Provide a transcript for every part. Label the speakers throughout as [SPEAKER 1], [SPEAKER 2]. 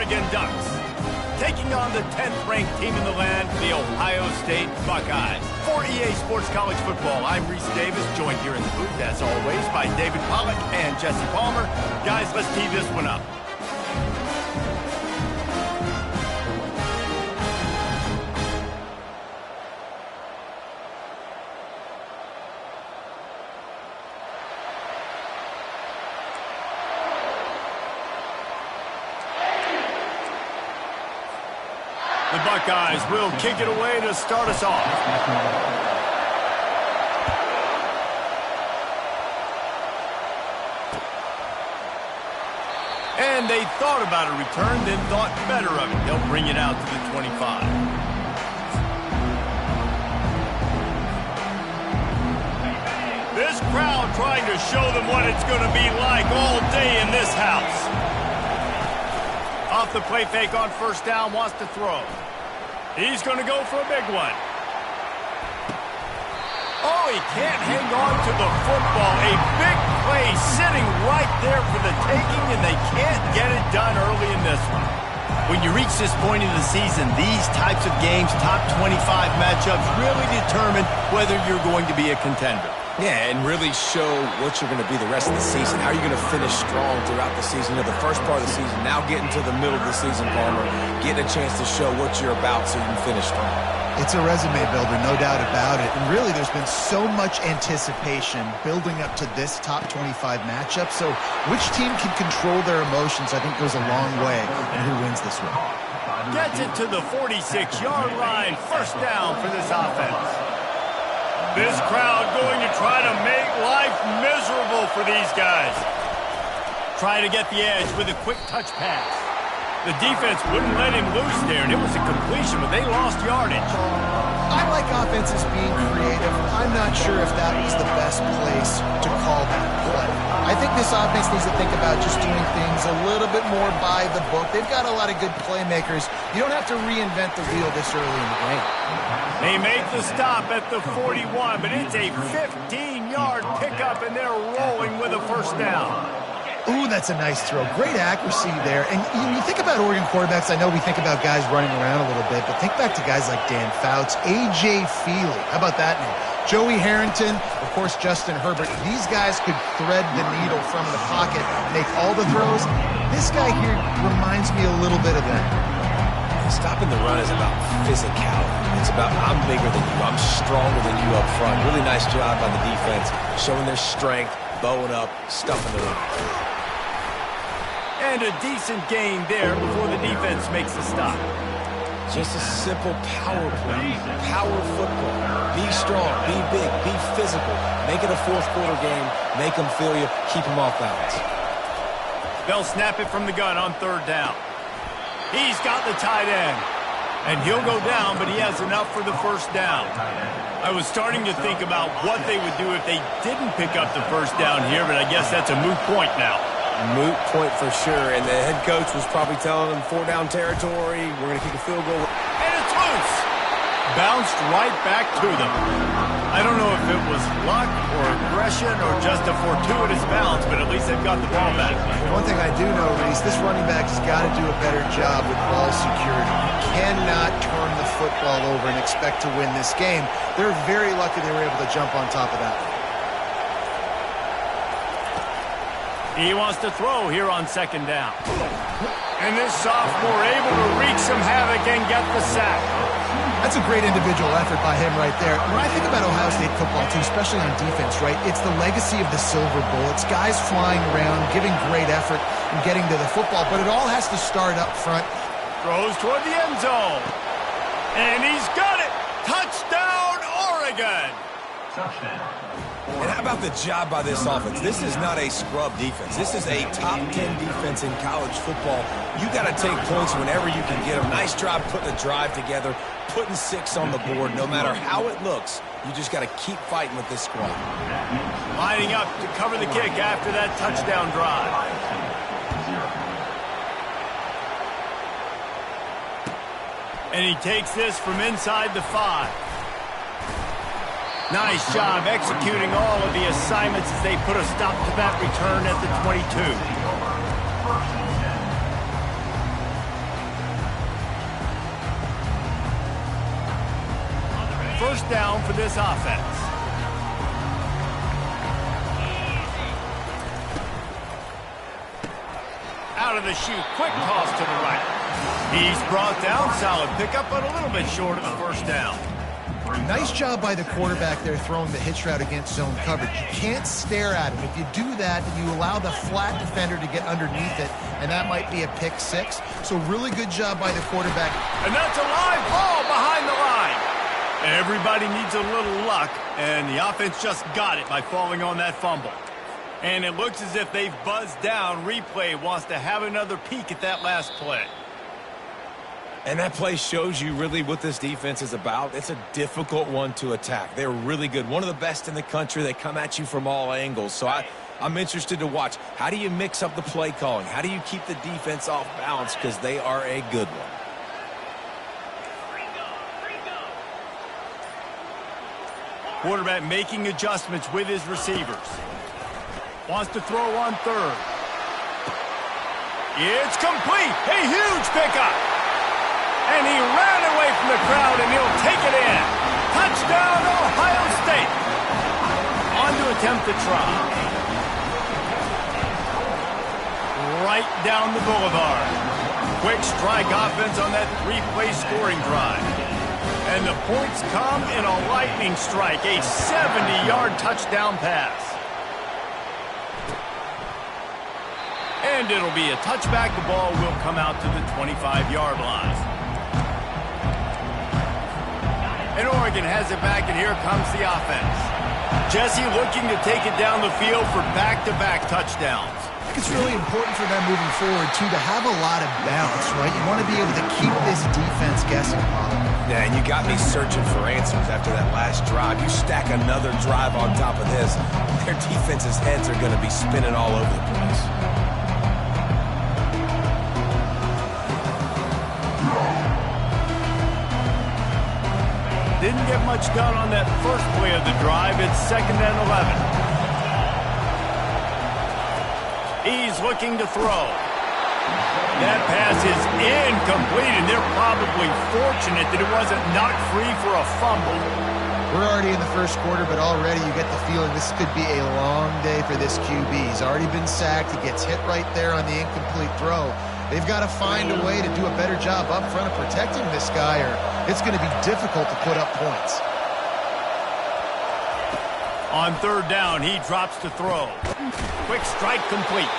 [SPEAKER 1] Oregon Ducks. Taking on the 10th-ranked team in the land, the Ohio State Buckeyes. For EA Sports College Football, I'm Reese Davis, joined here in the booth, as always, by David Pollack and Jesse Palmer. Guys, let's tee this one up. The Buckeyes will kick it away to start us off. And they thought about a return, then thought better of it. They'll bring it out to the 25. This crowd trying to show them what it's going to be like all day in this house. Off the play fake on first down, wants to throw. He's going to go for a big one. Oh, he can't hang on to the football. A big play sitting right there for the taking, and they can't get it done early in this one. When you reach this point in the season, these types of games, top 25 matchups, really determine whether you're going to be a contender.
[SPEAKER 2] Yeah, and really show what you're going to be the rest of the season. How are you going to finish strong throughout the season? You know, the first part of the season, now getting to the middle of the season, Palmer, getting a chance to show what you're about so you can finish strong.
[SPEAKER 3] It's a resume builder, no doubt about it. And really, there's been so much anticipation building up to this top 25 matchup. So which team can control their emotions, I think, goes a long way in who wins this one.
[SPEAKER 1] Gets it to the 46-yard line. First down for this offense. This crowd going to try to make life miserable for these guys. Try to get the edge with a quick touch pass. The defense wouldn't let him loose there, and it was a completion, but they lost yardage.
[SPEAKER 3] I like offenses being creative. I'm not sure if that was the best place to call that play. I think this offense needs to think about just doing things a little bit more by the book. They've got a lot of good playmakers. You don't have to reinvent the wheel this early in the game.
[SPEAKER 1] They make the stop at the 41, but it's a 15-yard pickup, and they're rolling with a first down.
[SPEAKER 3] Ooh, that's a nice throw. Great accuracy there. And you think about Oregon quarterbacks, I know we think about guys running around a little bit, but think back to guys like Dan Fouts, A.J. Feely. How about that name? Joey Harrington, of course, Justin Herbert. These guys could thread the needle from the pocket, make all the throws. This guy here reminds me a little bit of that.
[SPEAKER 2] Stopping the run is about physicality. It's about I'm bigger than you, I'm stronger than you up front. Really nice job by the defense, showing their strength, bowing up, stuffing the run.
[SPEAKER 1] And a decent gain there before the defense makes the stop.
[SPEAKER 2] Just a simple power play, power football. Be strong, be big, be physical. Make it a fourth quarter game, make them feel you, keep them off balance.
[SPEAKER 1] They'll snap it from the gun on third down. He's got the tight end. And he'll go down, but he has enough for the first down. I was starting to think about what they would do if they didn't pick up the first down here, but I guess that's a moot point now.
[SPEAKER 2] Moot point for sure, and the head coach was probably telling them 4-down territory, we're going to kick a field goal.
[SPEAKER 1] And it's loose. Bounced right back to them. I don't know if it was luck or aggression or just a fortuitous bounce, but at least they've got the ball back.
[SPEAKER 3] One thing I do know, Reese, this running back has got to do a better job with ball security. You cannot turn the football over and expect to win this game. They're very lucky they were able to jump on top of that.
[SPEAKER 1] He wants to throw here on second down. And this sophomore able to wreak some havoc and get the sack.
[SPEAKER 3] That's a great individual effort by him right there. When I think about Ohio State football, too, especially on defense, right, it's the legacy of the Silver Bowl. It's guys flying around, giving great effort and getting to the football, but it all has to start up front.
[SPEAKER 1] Throws toward the end zone. And he's got it. Touchdown, Oregon.
[SPEAKER 2] Touchdown. And how about the job by this offense? This is not a scrub defense. This is a top 10 defense in college football. You got to take points whenever you can get them. Nice job putting the drive together, putting 6 on the board. No matter how it looks, you just got to keep fighting with this squad.
[SPEAKER 1] Lining up to cover the kick after that touchdown drive. And he takes this from inside the 5. Nice job executing all of the assignments as they put a stop to that return at the 22. first down for this offense. Out of the chute, quick toss to the right. He's brought down, solid pickup, but a little bit short of the first down.
[SPEAKER 3] Nice job by the quarterback there throwing the hitch route against zone coverage. You can't stare at him. If you do that, then you allow the flat defender to get underneath it, and that might be a pick six. So really good job by the quarterback.
[SPEAKER 1] And that's a live ball behind the line. Everybody needs a little luck, and the offense just got it by falling on that fumble. And it looks as if they've buzzed down. Replay wants to have another peek at that last play.
[SPEAKER 2] And that play shows you really what this defense is about. It's a difficult one to attack. They're really good. One of the best in the country. They come at you from all angles. So I'm interested to watch. How do you mix up the play calling? How do you keep the defense off balance? Because they are a good one.
[SPEAKER 1] Quarterback making adjustments with his receivers. Wants to throw on third. It's complete. A huge pickup. And he ran away from the crowd, and he'll take it in. Touchdown, Ohio State. On to attempt the try. Right down the boulevard. Quick strike offense on that three-play scoring drive. And the points come in a lightning strike, a 70-yard touchdown pass. And it'll be a touchback. The ball will come out to the 25-yard line. And Oregon has it back, and here comes the offense. Jesse looking to take it down the field for back-to-back touchdowns.
[SPEAKER 3] I think it's really important for them moving forward, too, to have a lot of balance, right? You want to be able to keep this defense guessing, Bob.
[SPEAKER 2] Yeah, and you got me searching for answers after that last drive. You stack another drive on top of this, their defense's heads are going to be spinning all over the place.
[SPEAKER 1] Didn't get much done on that first play of the drive. It's 2nd and 11. He's looking to throw. That pass is incomplete, and they're probably fortunate that it wasn't knocked free for a fumble.
[SPEAKER 3] We're already in the first quarter, but already you get the feeling this could be a long day for this QB. He's already been sacked. He gets hit right there on the incomplete throw. They've got to find a way to do a better job up front of protecting this guy, or it's going to be difficult to put up points.
[SPEAKER 1] On third down, he drops to throw. Quick strike complete.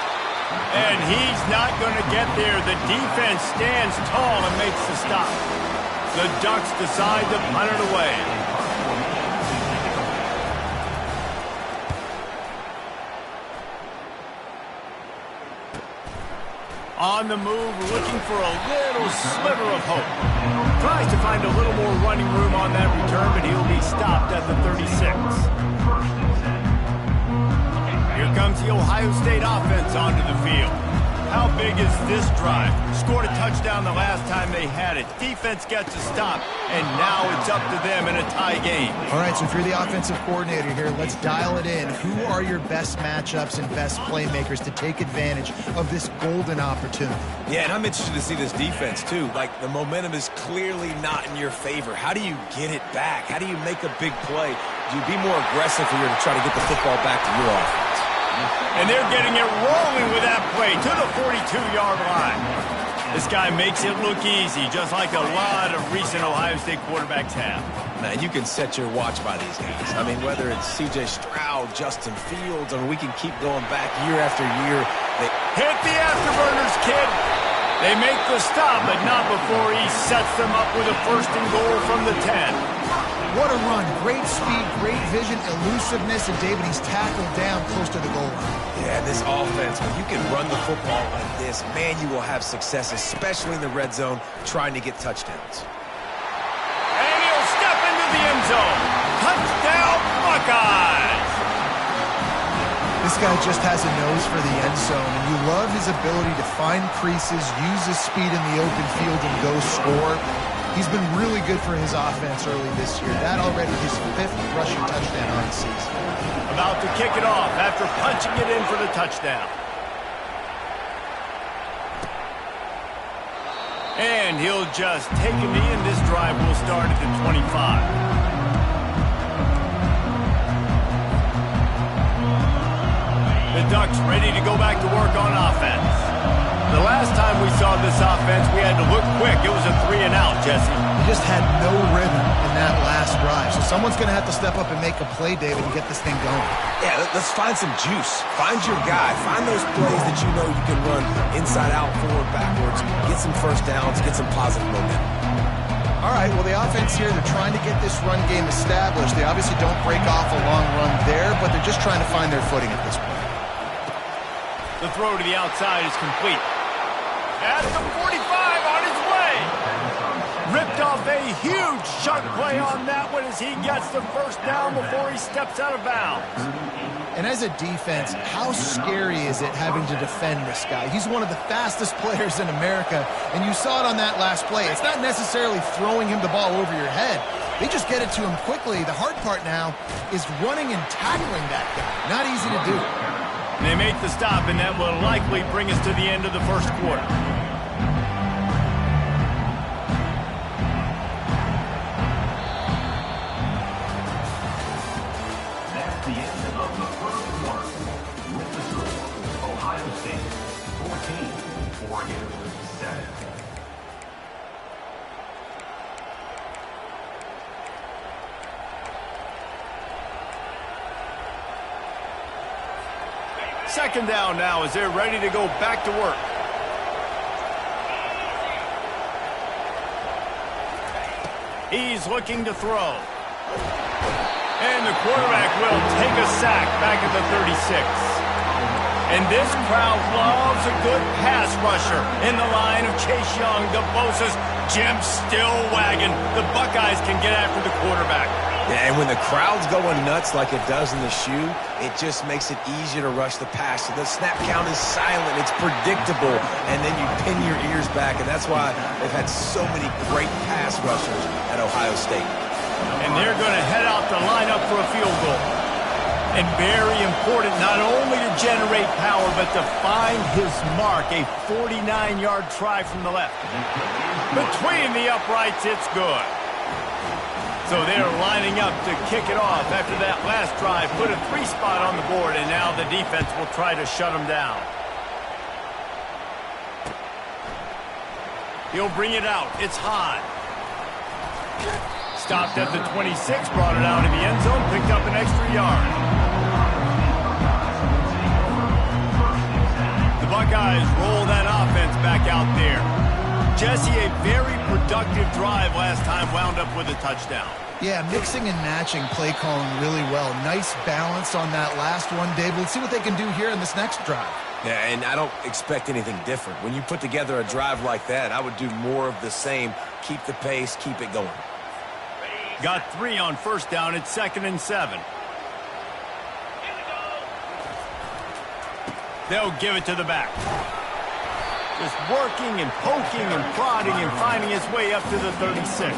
[SPEAKER 1] And he's not going to get there. The defense stands tall and makes the stop. The Ducks decide to punt it away. On the move, looking for a little sliver of hope. Tries to find a little more running room on that return, but he'll be stopped at the 36. Here comes the Ohio State offense onto the field. How big is this drive? Scored a touchdown the last time they had it. Defense gets a stop, and now it's up to them in a tie game.
[SPEAKER 3] All right, so if you're the offensive coordinator here, let's dial it in. Who are your best matchups and best playmakers to take advantage of this golden opportunity?
[SPEAKER 2] Yeah, and I'm interested to see this defense, too. Like, the momentum is clearly not in your favor. How do you get it back? How do you make a big play? Do you be more aggressive here to try to get the football back to your offense?
[SPEAKER 1] And they're getting it rolling with that play to the 42-yard line. This guy makes it look easy, just like a lot of recent Ohio State quarterbacks have.
[SPEAKER 2] Man, you can set your watch by these guys. I mean, whether it's C.J. Stroud, Justin Fields, I mean, we can keep going back year after year.
[SPEAKER 1] Hit the afterburners, kid. They make the stop, but not before he sets them up with a 1st and goal from the 10.
[SPEAKER 3] What a run. Great speed, great vision, elusiveness, and David, he's tackled down close to the goal line.
[SPEAKER 2] Yeah, this offense, when you can run the football like this, man, you will have success, especially in the red zone, trying to get touchdowns.
[SPEAKER 1] And he'll step into the end zone. Touchdown, Buckeyes!
[SPEAKER 3] This guy just has a nose for the end zone, and you love his ability to find creases, use his speed in the open field, and go score. He's been really good for his offense early this year. That already his 5th rushing touchdown on the season.
[SPEAKER 1] About to kick it off after punching it in for the touchdown. And he'll just take a knee, and this drive will start at the 25. The Ducks ready to go back to work on offense. The last time we saw this offense, we had to look quick. It was a 3-and-out, Jesse.
[SPEAKER 3] He just had no rhythm in that last drive. So someone's going to have to step up and make a play, David, and get this thing going.
[SPEAKER 2] Yeah, let's find some juice. Find your guy. Find those plays that you know you can run inside out, forward, backwards. Get some first downs. Get some positive momentum.
[SPEAKER 3] All right, well, the offense here, they're trying to get this run game established. They obviously don't break off a long run there, but they're just trying to find their footing at this point.
[SPEAKER 1] The throw to the outside is complete. At the 45 on his way. Ripped off a huge chunk play on that one as he gets the first down before he steps out of bounds.
[SPEAKER 3] And as a defense, how scary is it having to defend this guy? He's one of the fastest players in America, and you saw it on that last play. It's not necessarily throwing him the ball over your head. They just get it to him quickly. The hard part now is running and tackling that guy. Not easy to do.
[SPEAKER 1] They make the stop, and that will likely bring us to the end of the first quarter.
[SPEAKER 4] That's the end of the first quarter. With the score, Ohio State 14, Oregon 7.
[SPEAKER 1] Second down now as they're ready to go back to work. He's looking to throw. And the quarterback will take a sack back at the 36. And this crowd loves a good pass rusher in the line of Chase Young, DeBosa's Jim still wagging. The Buckeyes can get after the quarterback.
[SPEAKER 2] Yeah, and when the crowd's going nuts like it does in the shoe, it just makes it easier to rush the pass. So the snap count is silent. It's predictable. And then you pin your ears back. And that's why they've had so many great pass rushers at Ohio State.
[SPEAKER 1] And they're going to head out to line up for a field goal. And very important not only to generate power, but to find his mark, a 49-yard try from the left. Between the uprights, it's good. So they're lining up to kick it off after that last drive. Put a 3-spot on the board, and now the defense will try to shut them down. He'll bring it out. It's high. Stopped at the 26, brought it out in the end zone, picked up an extra yard. The Buckeyes roll that offense back out there. Jesse, a very productive drive last time, wound up with a touchdown.
[SPEAKER 3] Yeah, mixing and matching play calling really well. Nice balance on that last one, Dave. Let's see what they can do here in this next drive.
[SPEAKER 2] Yeah, and I don't expect anything different. When you put together a drive like that, I would do more of the same. Keep the pace, keep it going.
[SPEAKER 1] Got 3 on first down. It's 2nd and 7. They'll give it to the back. Just working and poking and prodding and finding his way up to the 36.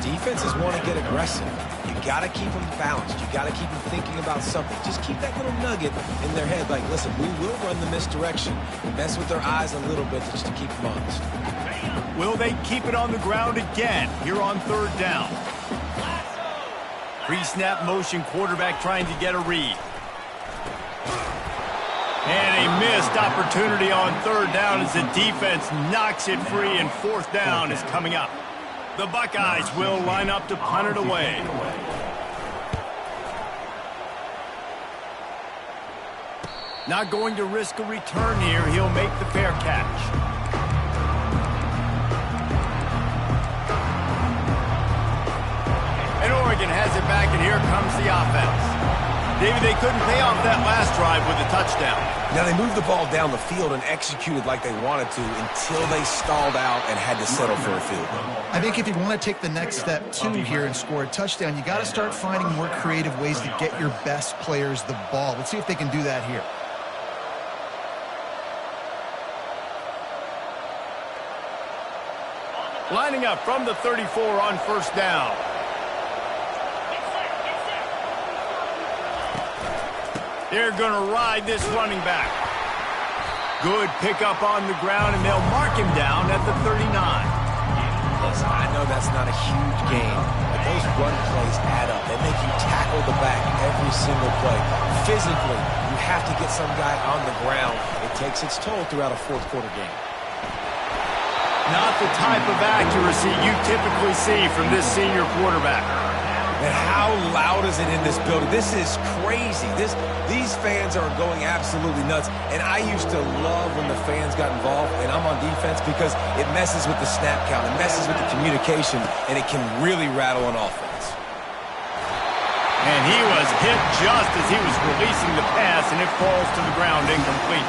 [SPEAKER 2] Defenses want to get aggressive. You got to keep them balanced. You got to keep them thinking about something. Just keep that little nugget in their head like, listen, we will run the misdirection. Mess with their eyes a little bit just to keep them honest.
[SPEAKER 1] Will they keep it on the ground again here on 3rd down? Pre-snap motion, quarterback trying to get a read. And a missed opportunity on 3rd down as the defense knocks it free, and 4th down is coming up. The Buckeyes will line up to punt it away. Not going to risk a return here. He'll make the fair catch. And Oregon has it back, and here comes the offense. David, they couldn't pay off that last drive with a touchdown.
[SPEAKER 2] Now, they moved the ball down the field and executed like they wanted to until they stalled out and had to settle for a field goal.
[SPEAKER 3] I think if you want to take the next step, too, here and score a touchdown, you got to start finding more creative ways to get your best players the ball. Let's see if they can do that here.
[SPEAKER 1] Lining up from the 34 on first down. They're going to ride this running back. Good pickup on the ground, and they'll mark him down at the 39.
[SPEAKER 2] Listen, I know that's not a huge gain, but those run plays add up. They make you tackle the back every single play. Physically, you you have to get some guy on the ground. It takes its toll throughout a fourth quarter game.
[SPEAKER 1] Not the type of accuracy you typically see from this senior quarterback.
[SPEAKER 2] And how loud is it in this building? This is crazy. These fans are going absolutely nuts. And I used to love when the fans got involved, and I'm on defense, because it messes with the snap count. It messes with the communication, and it can really rattle an offense.
[SPEAKER 1] And he was hit just as he was releasing the pass, and it falls to the ground incomplete.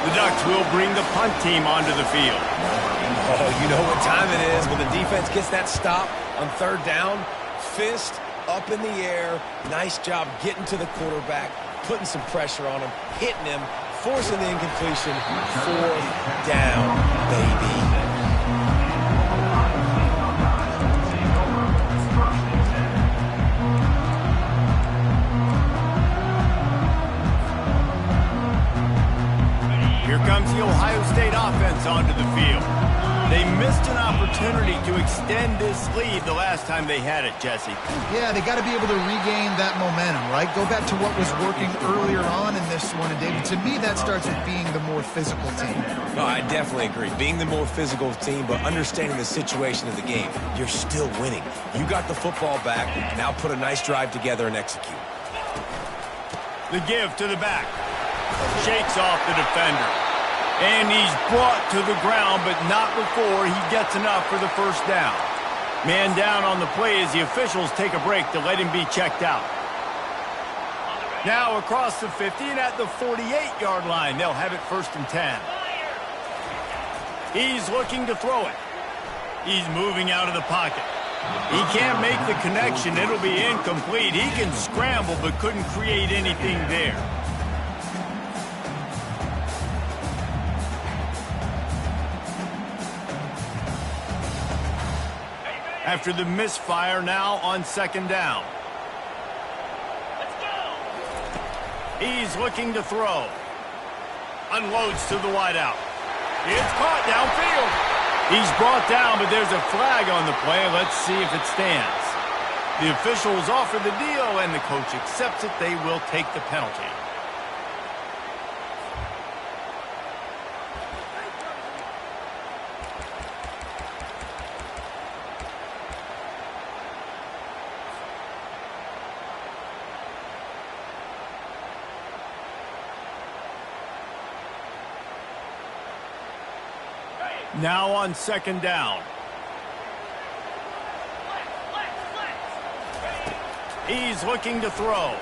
[SPEAKER 1] The Ducks will bring the punt team onto the field.
[SPEAKER 2] Oh, you know what time it is when the defense gets that stop on third down. Fist up in the air. Nice job getting to the quarterback, putting some pressure on him, hitting him, forcing the incompletion. Fourth down, baby.
[SPEAKER 1] Here comes the Ohio State offense onto the field. They missed an opportunity to extend this lead the last time they had it, Jesse.
[SPEAKER 3] Yeah, they got to be able to regain that momentum, right? Go back to what was working earlier on in this one. And, David, to me, that starts with being the more physical team.
[SPEAKER 2] No, I definitely agree. Being the more physical team, but understanding the situation of the game. You're still winning. You got the football back. Now put a nice drive together and execute.
[SPEAKER 1] The give to the back. Shakes off the defender. And he's brought to the ground, but not before he gets enough for the first down. Man down on the play as the officials take a break to let him be checked out. Now across the 50 and at the 48-yard line, they'll have it 1st and 10. He's looking to throw it. He's moving out of the pocket. He can't make the connection. It'll be incomplete. He can scramble, but couldn't create anything there. After the misfire, now on 2nd down. Let's go. He's looking to throw. Unloads to the wideout. It's caught downfield. He's brought down, but there's a flag on the play. Let's see if it stands. The officials offer the deal, and the coach accepts it. They will take the penalty. Now on 2nd down. He's looking to throw.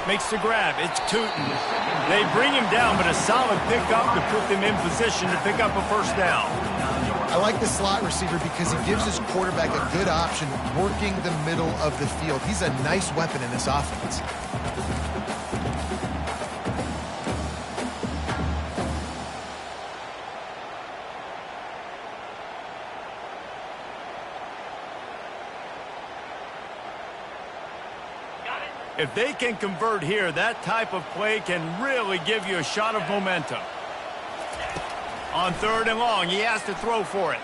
[SPEAKER 1] Makes the grab. It's Tootin. They bring him down, but a solid pickup to put them in position to pick up a 1st down.
[SPEAKER 3] I like the slot receiver because he gives his quarterback a good option working the middle of the field. He's a nice weapon in this offense.
[SPEAKER 1] If they can convert here, that type of play can really give you a shot of momentum. On 3rd and long, he has to throw for it.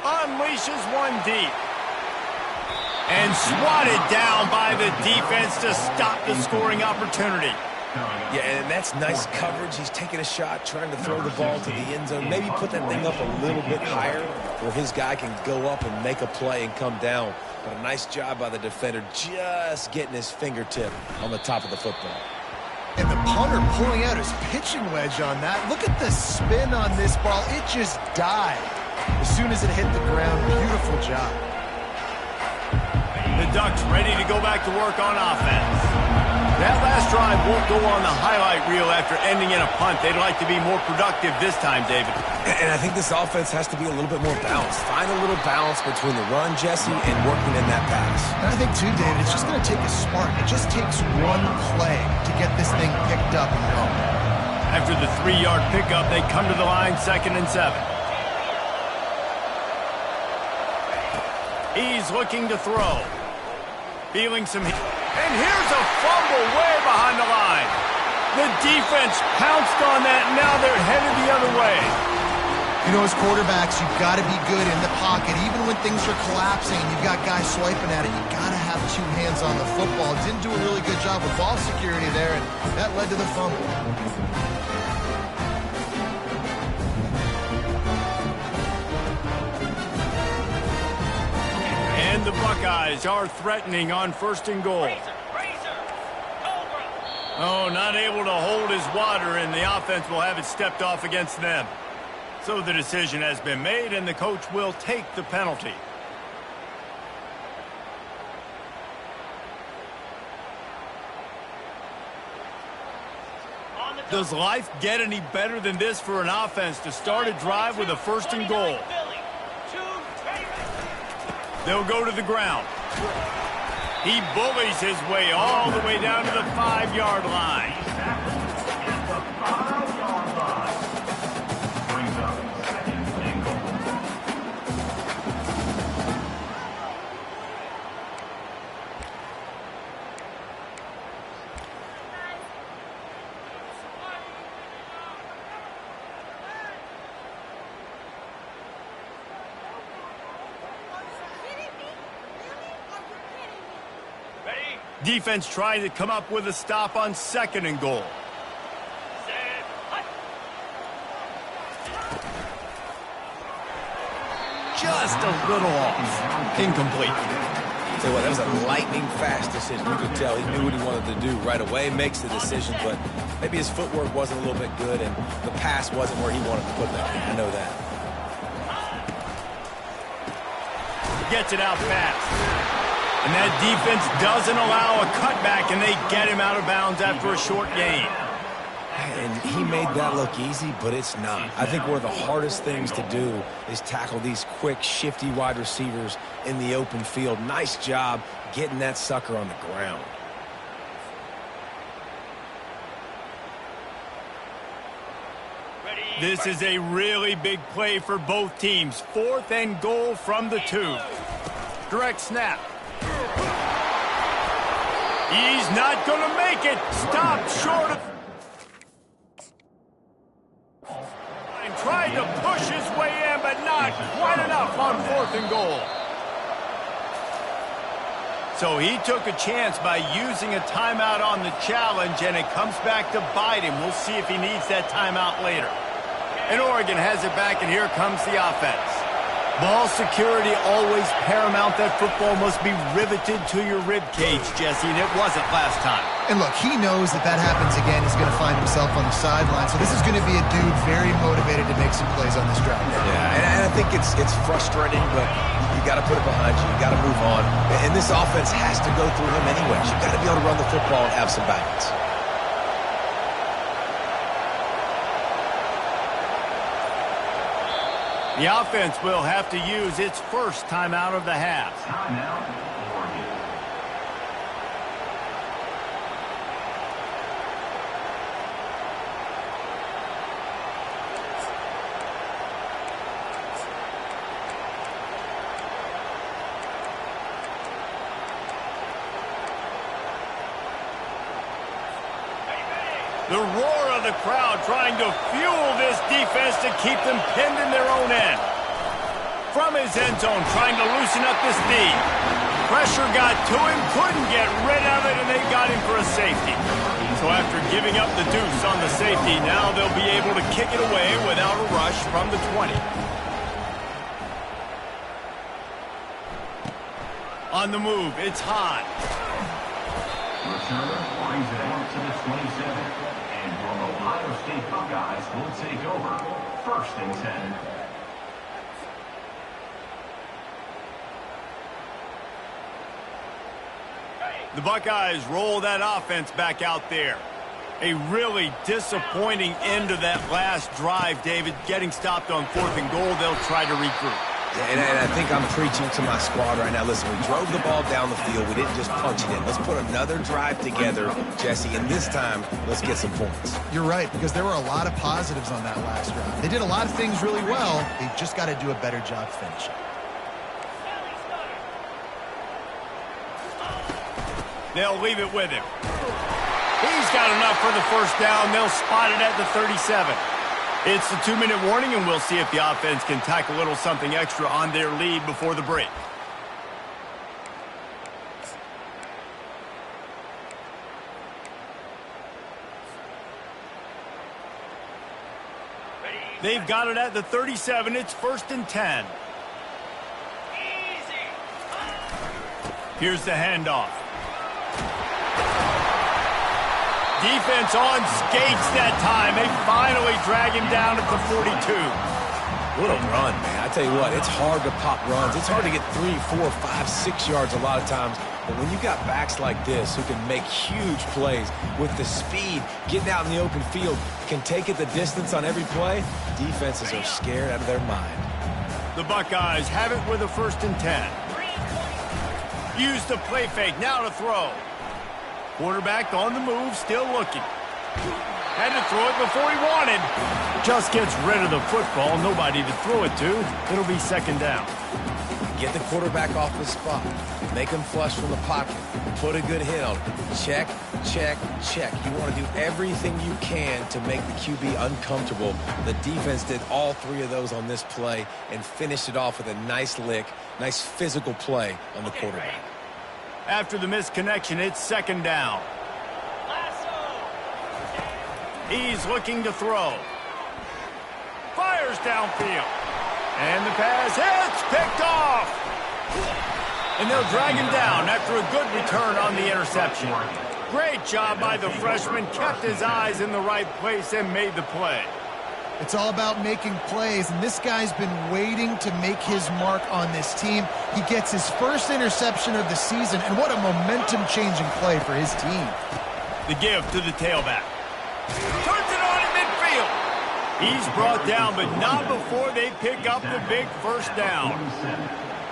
[SPEAKER 1] Unleashes one deep. And swatted down by the defense to stop the scoring opportunity.
[SPEAKER 2] Yeah, and that's nice coverage. He's taking a shot, trying to throw the ball to the end zone. Maybe put that thing up a little bit higher where his guy can go up and make a play and come down. But a nice job by the defender just getting his fingertip on the top of the football.
[SPEAKER 3] And the punter pulling out his pitching wedge on that. Look at the spin on this ball. It just died as soon as it hit the ground. Beautiful job.
[SPEAKER 1] The Ducks ready to go back to work on offense. That last drive won't go on the highlight reel after ending in a punt. They'd like to be more productive this time, David.
[SPEAKER 2] And I think this offense has to be a little bit more balanced. Find a little balance between the run, Jesse, and working in that pass.
[SPEAKER 3] And I think, too, David, it's just going to take a spark. It just takes one play to get this thing picked up and going.
[SPEAKER 1] After the 3-yard pickup, they come to the line 2nd and 7. He's looking to throw. Feeling some heat. And here's a fumble way behind the line. The defense pounced on that, and now they're headed the other way.
[SPEAKER 3] You know, as quarterbacks, you've got to be good in the pocket. Even when things are collapsing, you've got guys swiping at it, you've got to have a two hands on the football. Didn't do a really good job with ball security there, and that led to the fumble.
[SPEAKER 1] And the Buckeyes are threatening on 1st and goal. Oh, not able to hold his water, and the offense will have it stepped off against them. So the decision has been made, and the coach will take the penalty. Does life get any better than this for an offense to start a drive with a 1st and goal? They'll go to the ground. He bullies his way all the way down to the 5-yard line.
[SPEAKER 4] Brings up 2nd and goal.
[SPEAKER 1] Defense trying to come up with a stop on 2nd and goal. Just a little off. Incomplete.
[SPEAKER 2] Tell you what, that was a lightning-fast decision. You could tell he knew what he wanted to do right away, makes the decision, but maybe his footwork wasn't a little bit good, and the pass wasn't where he wanted to put that. I know that.
[SPEAKER 1] Gets it out fast. And that defense doesn't allow a cutback, and they get him out of bounds after a short gain.
[SPEAKER 2] And he made that look easy, but it's not. I think one of the hardest things to do is tackle these quick, shifty wide receivers in the open field. Nice job getting that sucker on the ground.
[SPEAKER 1] This is a really big play for both teams. 4th and goal from the 2. Direct snap. He's not going to make it. Stopped short of... And trying to push his way in, but not quite enough on 4th and goal. So he took a chance by using a timeout on the challenge, and it comes back to bite him. We'll see if he needs that timeout later. And Oregon has it back, and here comes the offense. Ball security always paramount. That football must be riveted to your rib cage, Jesse, and it wasn't last time.
[SPEAKER 3] And look, he knows that happens again. He's going to find himself on the sideline. So this is going to be a dude very motivated to make some plays on this drive.
[SPEAKER 2] Yeah, and I think it's frustrating, but you got to put it behind you. You got to move on. And this offense has to go through him anyways. You got to be able to run the football and have some balance.
[SPEAKER 1] The offense will have to use its first timeout of the half.
[SPEAKER 4] Timeout, Oregon.
[SPEAKER 1] The roar of the crowd trying to fuel this defense to keep them pinned in their own end. From his end zone, trying to loosen up this D. Pressure got to him, couldn't get rid of it, and they got him for a safety. So after giving up the deuce on the safety, now they'll be able to kick it away without a rush from the 20. On the move, it's high.
[SPEAKER 4] Returner brings it out to the 27. And your Ohio State Buckeyes will take over 1st and 10.
[SPEAKER 1] The Buckeyes roll that offense back out there. A really disappointing end to that last drive, David. Getting stopped on 4th and goal, they'll try to regroup.
[SPEAKER 2] And I think I'm preaching to my squad right now. Listen, we drove the ball down the field. We didn't just punch it in. Let's put another drive together, Jesse, and this time, let's get some points.
[SPEAKER 3] You're right, because there were a lot of positives on that last drive. They did a lot of things really well. They just got to do a better job finishing.
[SPEAKER 1] They'll leave it with him. He's got enough for the first down. They'll spot it at the 37. It's the 2-minute warning, and we'll see if the offense can tack a little something extra on their lead before the break. They've got it at the 37. It's 1st and 10. Here's the handoff. Defense on skates that time. They finally drag him down at the 42.
[SPEAKER 2] What a run, man. I tell you what, it's hard to pop runs. It's hard to get 3, 4, 5, 6 yards a lot of times. But when you got backs like this who can make huge plays with the speed, getting out in the open field, can take it the distance on every play, defenses are scared out of their mind.
[SPEAKER 1] The Buckeyes have it with a 1st and 10. Use the play fake, now to throw. Quarterback on the move, still looking. Had to throw it before he wanted. Just gets rid of the football, nobody to throw it to. It'll be 2nd down.
[SPEAKER 2] Get the quarterback off his spot. Make him flush from the pocket. Put a good hit on him. Check, check, check. You want to do everything you can to make the QB uncomfortable. The defense did all 3 of those on this play and finished it off with a nice lick, nice physical play on the quarterback.
[SPEAKER 1] After the misconnection, it's 2nd down. He's looking to throw. Fires downfield. And the pass hits, picked off. And they'll drag him down after a good return on the interception. Great job by the freshman. Kept his eyes in the right place and made the play.
[SPEAKER 3] It's all about making plays, and this guy's been waiting to make his mark on this team. He gets his first interception of the season, and what a momentum-changing play for his team.
[SPEAKER 1] The give to the tailback. Turns it on in midfield. He's brought down, but not before they pick up the big 1st down.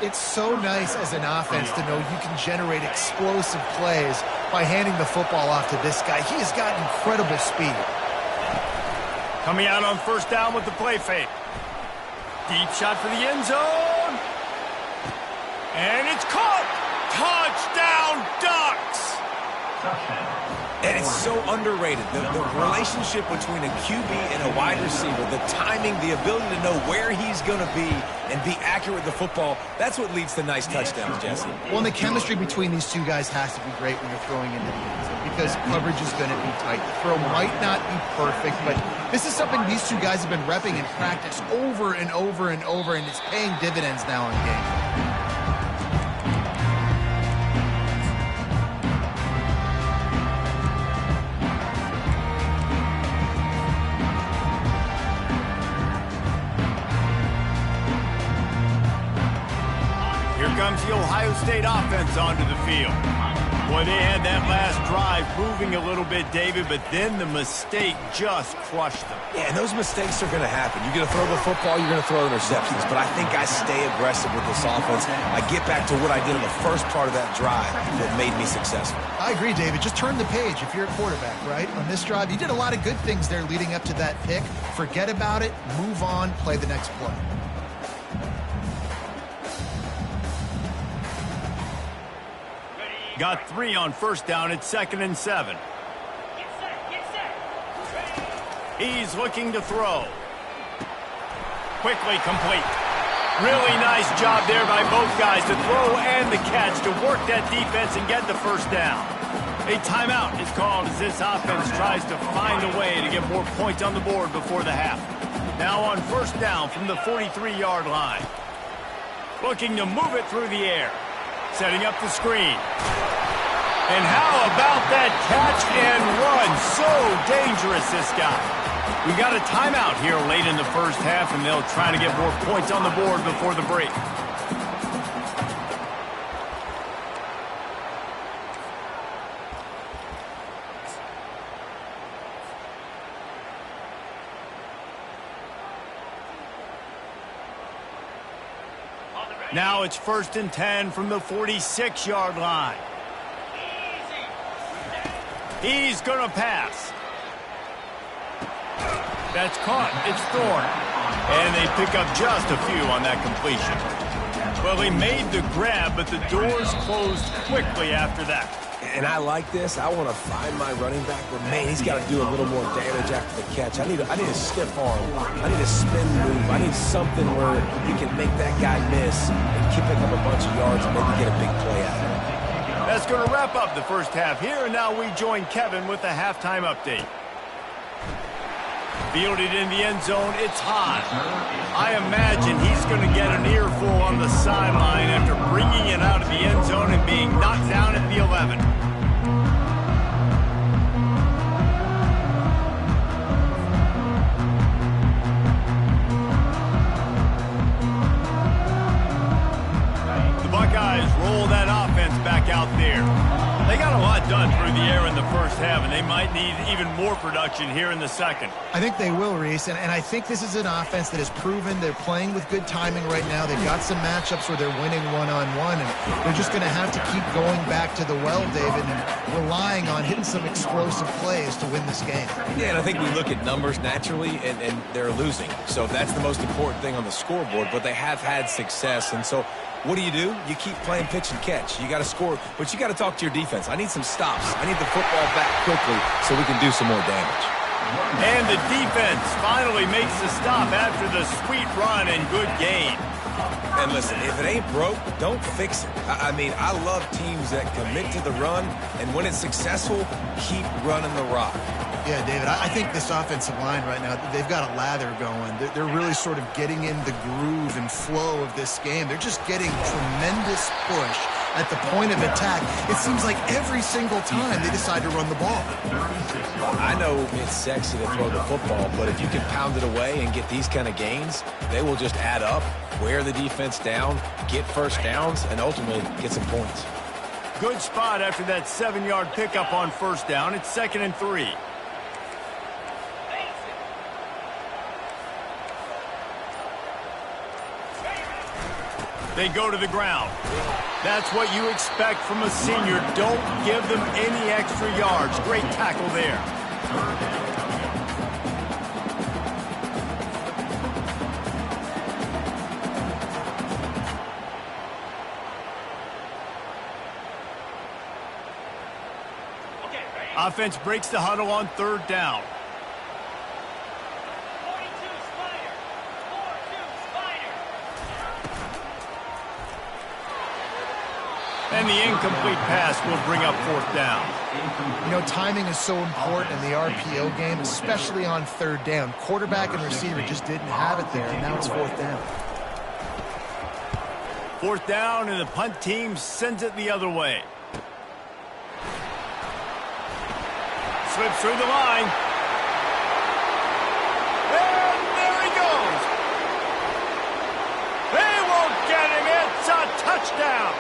[SPEAKER 3] It's so nice as an offense to know you can generate explosive plays by handing the football off to this guy. He has got incredible speed.
[SPEAKER 1] Coming out on 1st down with the play fake. Deep shot for the end zone. And it's caught. Touchdown, Ducks.
[SPEAKER 2] And it's so underrated. The relationship between a QB and a wide receiver, the timing, the ability to know where he's going to be and be accurate with the football, that's what leads to nice touchdowns, Jesse.
[SPEAKER 3] Well, and the chemistry between these two guys has to be great when you're throwing into the end zone because coverage is going to be tight. The throw might not be perfect, but this is something these two guys have been repping in practice over and over and over, and it's paying dividends now in game.
[SPEAKER 1] Comes the Ohio State offense onto the field. Boy, they had that last drive moving a little bit, David, but then the mistake just crushed them.
[SPEAKER 2] Yeah, and those mistakes are going to happen. You're going to throw the football, you're going to throw interceptions, but I think I stay aggressive with this offense. I get back to what I did in the first part of that drive that made me successful.
[SPEAKER 3] I agree, David. Just turn the page if you're a quarterback, right? On this drive, you did a lot of good things there leading up to that pick. Forget about it, move on, play the next play.
[SPEAKER 1] Got 3 on 1st down. It's 2nd and 7. He's looking to throw. Quickly complete. Really nice job there by both guys to throw and the catch to work that defense and get the 1st down. A timeout is called as this offense tries to find a way to get more points on the board before the half. Now on 1st down from the 43-yard line. Looking to move it through the air. Setting up the screen. And how about that catch and run? So dangerous, this guy. We got a timeout here late in the 1st half, and they'll try to get more points on the board before the break. Now it's 1st and 10 from the 46-yard line. He's going to pass. That's caught. It's Thorne. And they pick up just a few on that completion. Well, he made the grab, but the doors closed quickly after that.
[SPEAKER 2] And I like this. I want to find my running back, but man, he's got to do a little more damage after the catch. I need a stiff arm. I need a spin move. I need something where you can make that guy miss and keep picking up a bunch of yards and maybe get a big play out of it.
[SPEAKER 1] That's going to wrap up the 1st half here, and now we join Kevin with the halftime update. Fielded in the end zone, it's high. I imagine he's going to get an earful on the sideline after bringing it out of the end zone and being knocked down at the 11. The Buckeyes roll that offense back out there. They got a lot done through the air in the first half, and they might need even more production here in the second.
[SPEAKER 3] I think they will, Reese, and I think this is an offense that has proven they're playing with good timing right now. They've got some matchups where they're winning one-on-one, and they're just going to have to keep going back to the well, David, and relying on hitting some explosive plays to win this game.
[SPEAKER 2] Yeah, and I think we look at numbers naturally, and they're losing. So that's the most important thing on the scoreboard, but they have had success, and so what do? You keep playing pitch and catch. You got to score, but you got to talk to your defense. I need some stops. I need the football back quickly so we can do some more damage.
[SPEAKER 1] And the defense finally makes the stop after the sweet run and good gain.
[SPEAKER 2] And listen, if it ain't broke, don't fix it. I mean, I love teams that commit to the run, and when it's successful, keep running the rock.
[SPEAKER 3] Yeah, David, I think this offensive line right now, they've got a lather going. They're really sort of getting in the groove and flow of this game. They're just getting tremendous push at the point of attack. It seems like every single time they decide to run the ball.
[SPEAKER 2] I know it's sexy to throw the football, but if you can pound it away and get these kind of gains, they will just add up, wear the defense down, get first downs, and ultimately get some points.
[SPEAKER 1] Good spot after that 7-yard pickup on first down. It's 2nd and 3. They go to the ground. That's what you expect from a senior. Don't give them any extra yards. Great tackle there. Offense breaks the huddle on 3rd down. And the incomplete pass will bring up 4th down.
[SPEAKER 3] You know, timing is so important in the RPO game, especially on 3rd down. Quarterback and receiver just didn't have it there, and now it's 4th down.
[SPEAKER 1] 4th down, and the punt team sends it the other way. Slips through the line. And there he goes. They won't get him. It's a touchdown.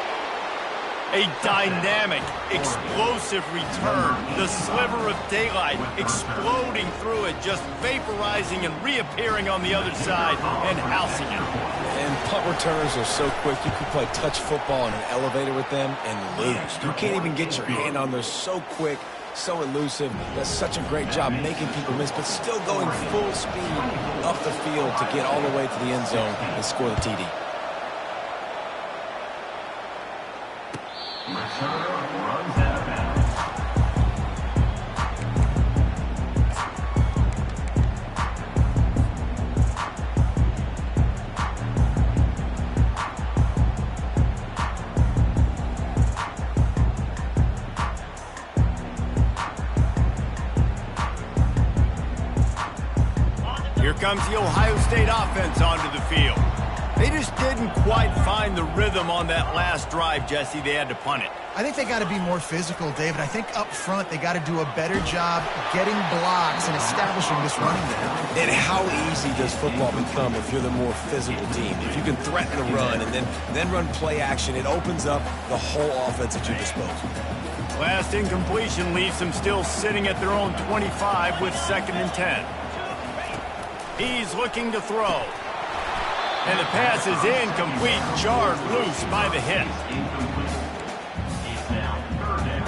[SPEAKER 1] A dynamic, explosive return. The sliver of daylight exploding through it, just vaporizing and reappearing on the other side and housing it.
[SPEAKER 2] And punt returners are so quick, you can play touch football in an elevator with them and lose. You can't even get your hand on them. So quick, so elusive. Does such a great job making people miss, but still going full speed up the field to get all the way to the end zone and score the TD.
[SPEAKER 4] Runs out of bounds.
[SPEAKER 1] Here comes the Ohio State offense onto the field. They just didn't quite find the rhythm on that last drive, Jesse. They had to punt it.
[SPEAKER 3] I think they got to be more physical, David. I think up front they got to do a better job getting blocks and establishing this running game.
[SPEAKER 2] And how easy does football become if you're the more physical team? If you can threaten the run and then run play action, it opens up the whole offense at your disposal.
[SPEAKER 1] Last incompletion leaves them still sitting at their own 25 with 2nd and 10. He's looking to throw. And the pass is incomplete, jarred loose by the hit.
[SPEAKER 4] He's now 3rd down.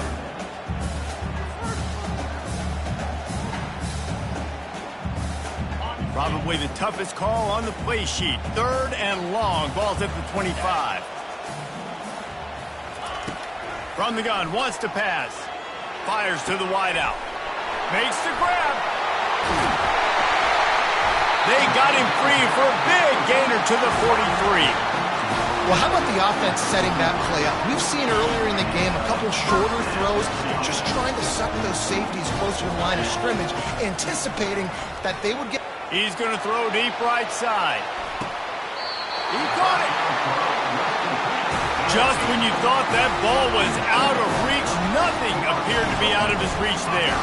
[SPEAKER 1] Probably the toughest call on the play sheet. 3rd and long. Ball's at the 25. From the gun, wants to pass. Fires to the wideout. Makes the grab. They got him free for a big gainer to the 43.
[SPEAKER 3] Well, how about the offense setting that play up? We've seen earlier in the game a couple shorter throws. They're just trying to suck those safeties closer to the line of scrimmage, anticipating that they would get...
[SPEAKER 1] He's going to throw deep right side. He caught it. Just when you thought that ball was out of reach, nothing appeared to be out of his reach there.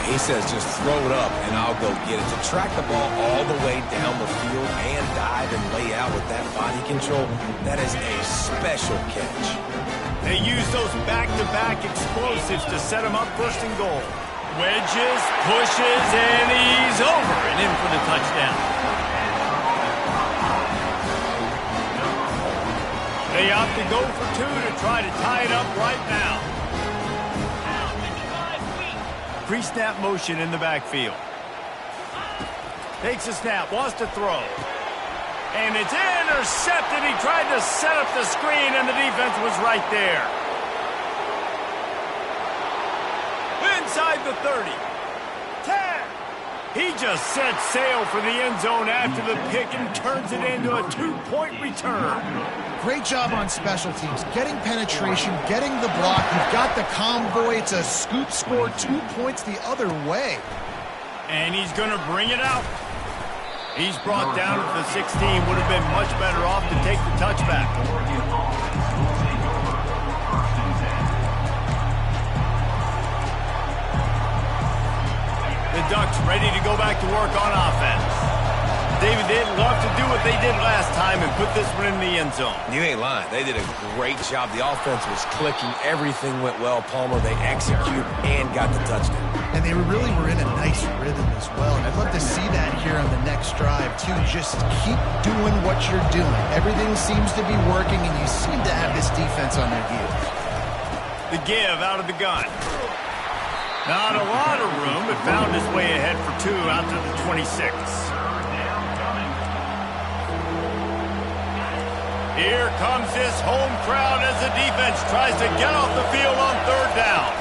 [SPEAKER 2] He says just throw it up and I'll go get it. To track the ball all the way down the field and dive and lay out with that body control, that is a special catch.
[SPEAKER 1] They use those back-to-back explosives to set him up first and goal. Wedges, pushes, and he's over and in for the touchdown. They opt to go for two to try to tie it up right now. Pre-snap motion in the backfield. Takes a snap, wants to throw. And it's intercepted. He tried to set up the screen, and the defense was right there. Inside the 30. 10. He just set sail for the end zone after the pick and turns it into a 2-point return.
[SPEAKER 3] Great job on special teams, getting penetration, getting the block. You've got the convoy. It's a scoop score, 2 points the other way.
[SPEAKER 1] And he's going to bring it out. He's brought down to the 16. Would have been much better off to take the touchback. The Ducks ready to go back to work on offense. David, they'd love to do what they did last time and put this one in the end zone.
[SPEAKER 2] You ain't lying. They did a great job. The offense was clicking. Everything went well, Palmer. They executed and got the touchdown.
[SPEAKER 3] And they really were in a nice rhythm as well. And I'd love to see that here on the next drive, too. Just keep doing what you're doing. Everything seems to be working, and you seem to have this defense on their heels.
[SPEAKER 1] The give out of the gun. Not a lot of room, but found his way ahead for two out to the 26. Here comes this home crowd as the defense tries to get off the field on third down.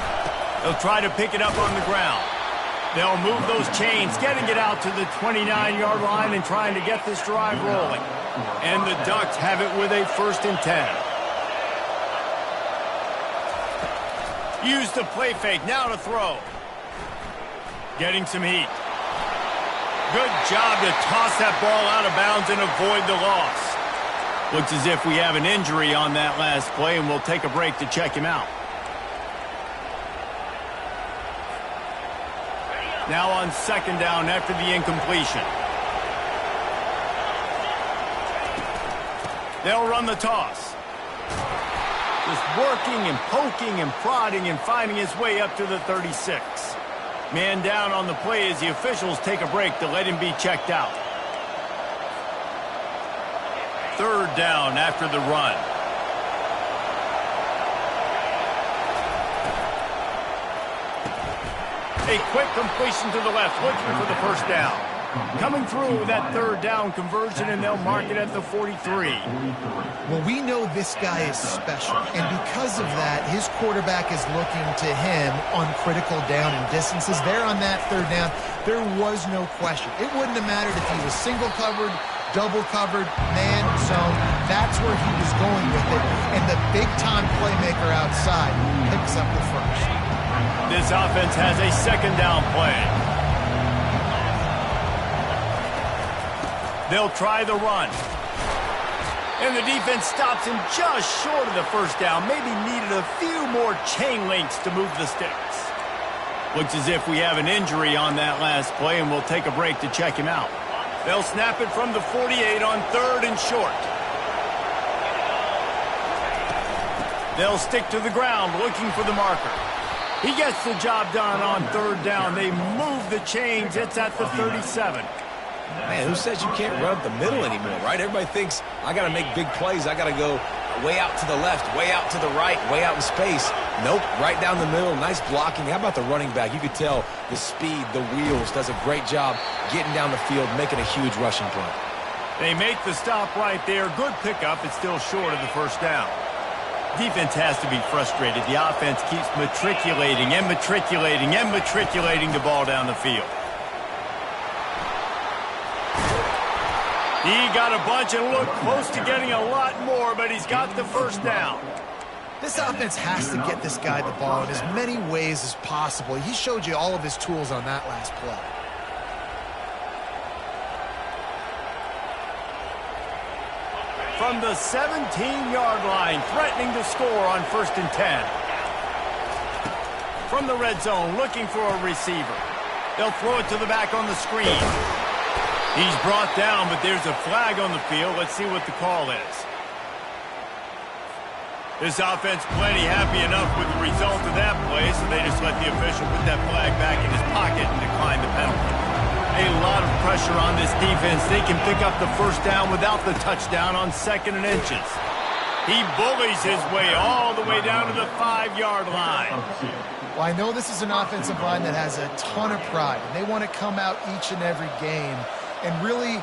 [SPEAKER 1] They'll try to pick it up on the ground. They'll move those chains, getting it out to the 29-yard line and trying to get this drive rolling. And the Ducks have it with a 1st and 10. Use the play fake, now to throw. Getting some heat. Good job to toss that ball out of bounds and avoid the loss. Looks as if we have an injury on that last play, and we'll take a break to check him out. Now on 2nd down after the incompletion. They'll run the toss. Just working and poking and prodding and finding his way up to the 36. Man down on the play as the officials take a break to let him be checked out. 3rd down after the run. A quick completion to the left, looking for the 1st down. Coming through with that 3rd down conversion, and they'll mark it at the 43.
[SPEAKER 3] Well, we know this guy is special, and because of that, his quarterback is looking to him on critical down and distances. There on that 3rd down, there was no question. It wouldn't have mattered if he was single covered, double covered, man, zone. That's where he was going with it, and the big-time playmaker outside picks up the 1st.
[SPEAKER 1] This offense has a 2nd down play. They'll try the run. And the defense stops him just short of the 1st down. Maybe needed a few more chain links to move the sticks. Looks as if we have an injury on that last play, and we'll take a break to check him out. They'll snap it from the 48 on 3rd and short. They'll stick to the ground looking for the marker. He gets the job done on 3rd down. They move the chains. It's at the 37.
[SPEAKER 2] Man, who says you can't run up the middle anymore, right? Everybody thinks, I got to make big plays. I got to go way out to the left, way out to the right, way out in space. Nope, right down the middle. Nice blocking. How about the running back? You could tell the speed, the wheels, does a great job getting down the field, making a huge rushing play.
[SPEAKER 1] They make the stop right there. Good pickup. It's still short of the 1st down. Defense has to be frustrated. The offense keeps matriculating and matriculating and matriculating the ball down the field. He got a bunch and looked close to getting a lot more, but he's got the first down.
[SPEAKER 3] This offense has to get this guy the ball in as many ways as possible. He showed you all of his tools on that last play.
[SPEAKER 1] From the 17-yard line, threatening to score on 1st and 10. From the red zone, looking for a receiver. They'll throw it to the back on the screen. He's brought down, but there's a flag on the field. Let's see what the call is. This offense plenty happy enough with the result of that play, so they just let the official put that flag back in his pocket and decline the penalty. A lot of pressure on this defense. They can pick up the first down without the touchdown on 2nd and inches. He bullies his way all the way down to the 5-yard line.
[SPEAKER 3] Well, I know this is an offensive line that has a ton of pride, and they want to come out each and every game and really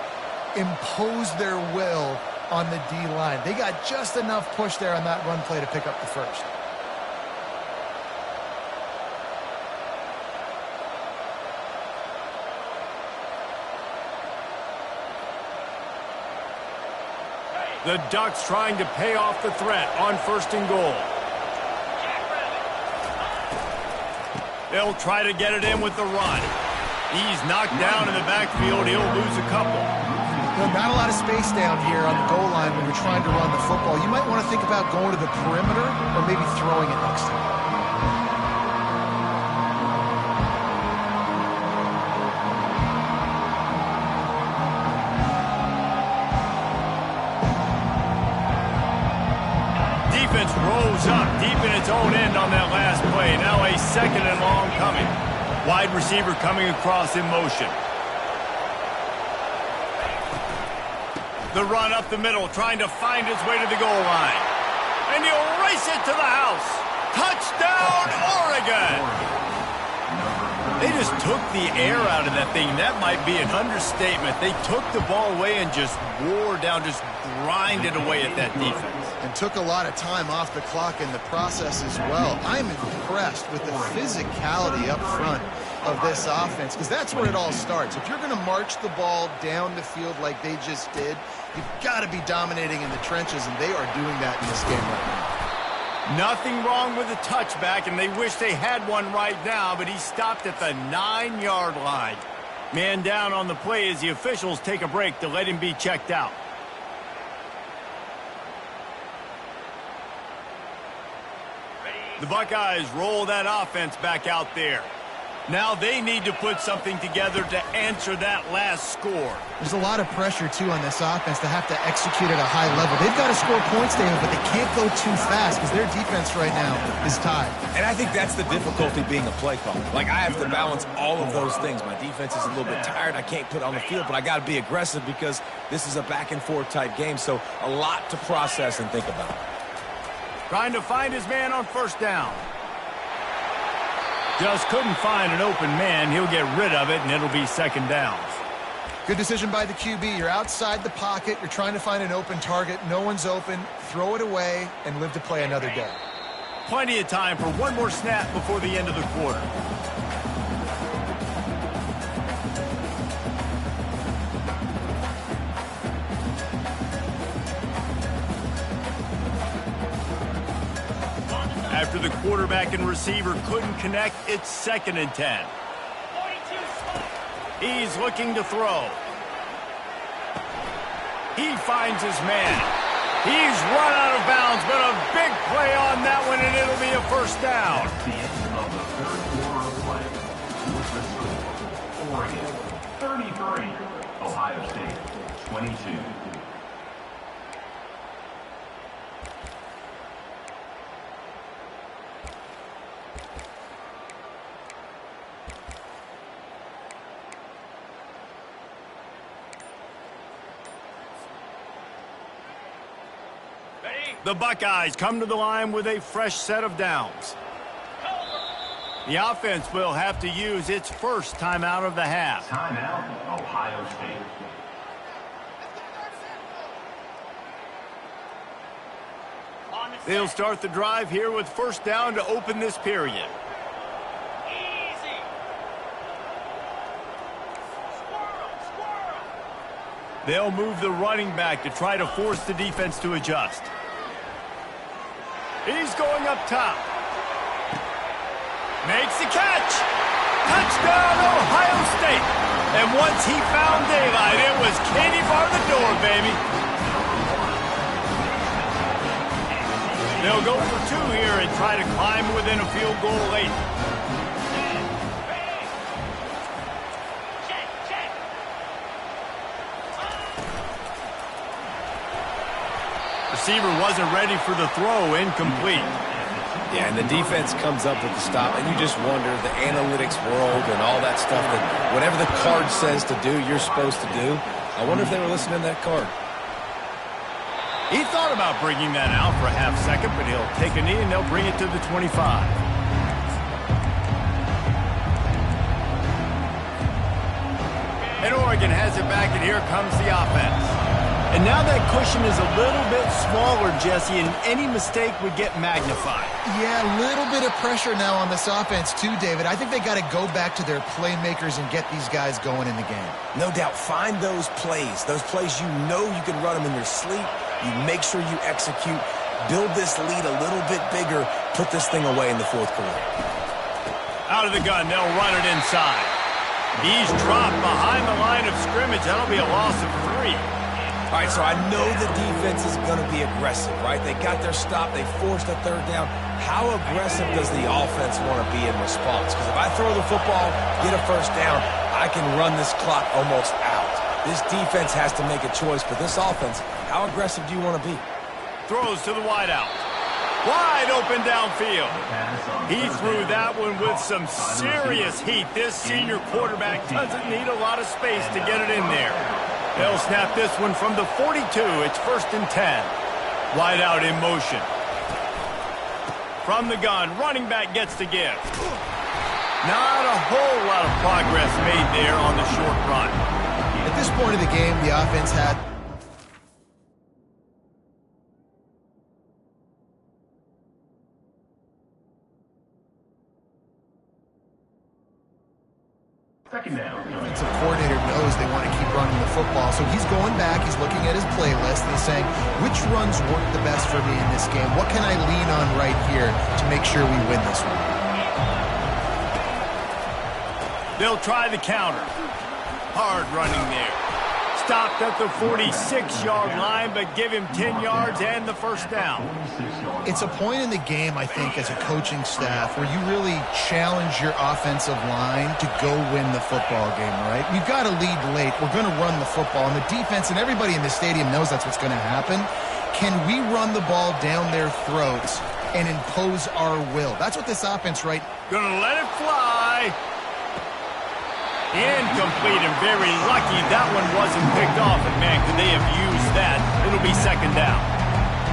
[SPEAKER 3] impose their will on the D-line. They got just enough push there on that run play to pick up the first.
[SPEAKER 1] The Ducks trying to pay off the threat on 1st and goal. They'll try to get it in with the run. He's knocked down in the backfield. He'll lose a couple.
[SPEAKER 3] Not a lot of space down here on the goal line when you're trying to run the football. You might want to think about going to the perimeter or maybe throwing it next time.
[SPEAKER 1] Defense rose up deep in its own end on that last play. Now a 2nd and long coming. Wide receiver coming across in motion. The run up the middle, trying to find his way to the goal line. And he'll race it to the house. Touchdown, Oregon! They just took the air out of that thing. That might be an understatement. They took the ball away and just wore down, just grinded away at that defense.
[SPEAKER 3] And took a lot of time off the clock in the process as well. I'm impressed with the physicality up front of this offense, because that's where it all starts. If you're going to march the ball down the field like they just did, you've got to be dominating in the trenches, and they are doing that in this game right now.
[SPEAKER 1] Nothing wrong with the touchback, and they wish they had one right now, but he stopped at the 9-yard line. Man down on the play as the officials take a break to let him be checked out. The Buckeyes roll that offense back out there. Now they need to put something together to answer that last score.
[SPEAKER 3] There's a lot of pressure, too, on this offense to have to execute at a high level. They've got to score points, David, but they can't go too fast because their defense right now is tied.
[SPEAKER 2] And I think that's the difficulty being a play caller. Like, I have to balance all of those things. My defense is a little bit tired. I can't put on the field, but I got to be aggressive because this is a back-and-forth type game, so a lot to process and think about.
[SPEAKER 1] Trying to find his man on 1st down. Just couldn't find an open man. He'll get rid of it, and it'll be 2nd downs.
[SPEAKER 3] Good decision by the QB. You're outside the pocket. You're trying to find an open target. No one's open. Throw it away and live to play another day.
[SPEAKER 1] Plenty of time for one more snap before the end of the quarter. After the quarterback and receiver couldn't connect, it's 2nd and 10. He's looking to throw. He finds his man. He's run out of bounds, but a big play on that one, and it'll be a 1st down.
[SPEAKER 4] That's the end of the 3rd quarter of play. With the score, Oregon 33, Ohio State 22.
[SPEAKER 1] The Buckeyes come to the line with a fresh set of downs. The offense will have to use its first timeout of the half.
[SPEAKER 4] Timeout, Ohio State.
[SPEAKER 1] They'll start the drive here with 1st down to open this period. They'll move the running back to try to force the defense to adjust. He's going up top. Makes the catch. Touchdown, Ohio State. And once he found daylight, it was candy bar the door, baby. They'll go for 2 here and try to climb within a field goal late. Receiver wasn't ready for the throw, incomplete.
[SPEAKER 2] Yeah, and the defense comes up with the stop, and you just wonder, the analytics world and all that stuff, that whatever the card says to do, you're supposed to do. I wonder if they were listening to that card.
[SPEAKER 1] He thought about bringing that out for a half second, but he'll take a knee and they'll bring it to the 25. And Oregon has it back, and here comes the offense. And now that cushion is a little bit smaller, Jesse, and any mistake would get magnified.
[SPEAKER 3] Yeah, a little bit of pressure now on this offense too, David. I think they got to go back to their playmakers and get these guys going in the game.
[SPEAKER 2] No doubt, find those plays you know you can run them in your sleep. You make sure you execute, build this lead a little bit bigger, put this thing away in the fourth quarter.
[SPEAKER 1] Out of the gun, they'll run it inside. He's dropped behind the line of scrimmage. That'll be a loss of 3.
[SPEAKER 2] All right, so I know the defense is going to be aggressive, right? They got their stop. They forced a 3rd down. How aggressive does the offense want to be in response? Because if I throw the football, get a 1st down, I can run this clock almost out. This defense has to make a choice, but this offense, how aggressive do you want to be?
[SPEAKER 1] Throws to the wideout. Wide open downfield. He threw that one with some serious heat. This senior quarterback doesn't need a lot of space to get it in there. They'll snap this one from the 42. It's 1st and 10. Wide out in motion. From the gun, running back gets the give. Not a whole lot of progress made there on the short run.
[SPEAKER 3] At this point of the game, the offense had...
[SPEAKER 4] Second down.
[SPEAKER 3] Defensive coordinator knows they want to keep running the football, so he's going back, he's looking at his playlist, and he's saying, which runs work the best for me in this game? What can I lean on right here to make sure we win this one?
[SPEAKER 1] They'll try the counter. Hard running there. Stopped at the 46-yard line, but give him 10 yards and the 1st down.
[SPEAKER 3] It's a point in the game, I think, as a coaching staff where you really challenge your offensive line to go win the football game, right? We've got to lead late. We're going to run the football, and the defense and everybody in the stadium knows that's what's going to happen. Can we run the ball down their throats and impose our will? That's what this offense, right?
[SPEAKER 1] Gonna let it fly. Incomplete, and very lucky that one wasn't picked off. And man, could they have used that? It'll be 2nd down.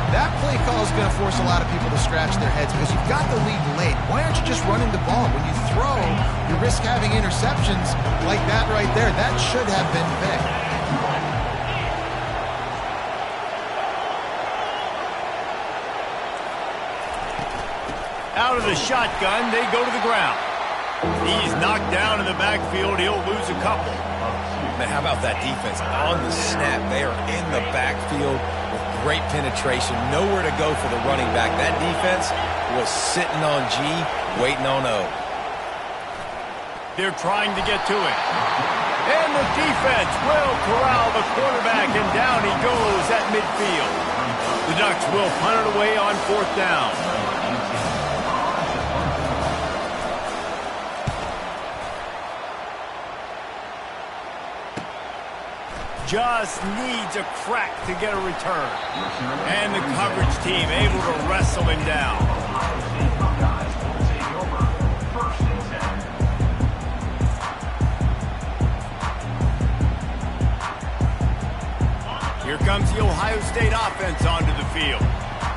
[SPEAKER 3] That play call is going to force a lot of people to scratch their heads because you've got the lead late. Why aren't you just running the ball? When you throw, you risk having interceptions like that right there. That should have been big.
[SPEAKER 1] Out of the shotgun, they go to the ground. He's knocked down in the backfield. He'll lose a couple.
[SPEAKER 2] Man, how about that defense? On the snap, they are in the backfield with great penetration. Nowhere to go for the running back. That defense was sitting on G, waiting on O.
[SPEAKER 1] They're trying to get to it. And the defense will corral the quarterback, and down he goes at midfield. The Ducks will punt it away on 4th down. Just needs a crack to get a return. And the coverage team able to wrestle him down. Here comes the Ohio State offense onto the field.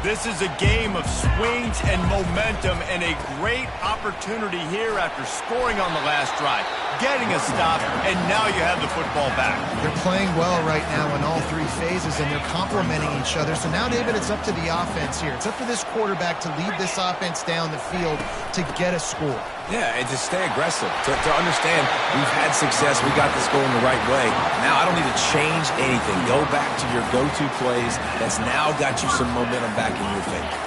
[SPEAKER 1] This is a game of swings and momentum, and a great opportunity here after scoring on the last drive. getting a stop, and now you have the football back.
[SPEAKER 3] They're playing well right now in all three phases, and they're complementing each other. So now, David, it's up to the offense here. It's up to this quarterback to lead this offense down the field to get a score.
[SPEAKER 2] Yeah, and to stay aggressive, to understand we've had success, we got this going the right way. Now I don't need to change anything. Go back to your go-to plays. That's now got you some momentum back in your favor.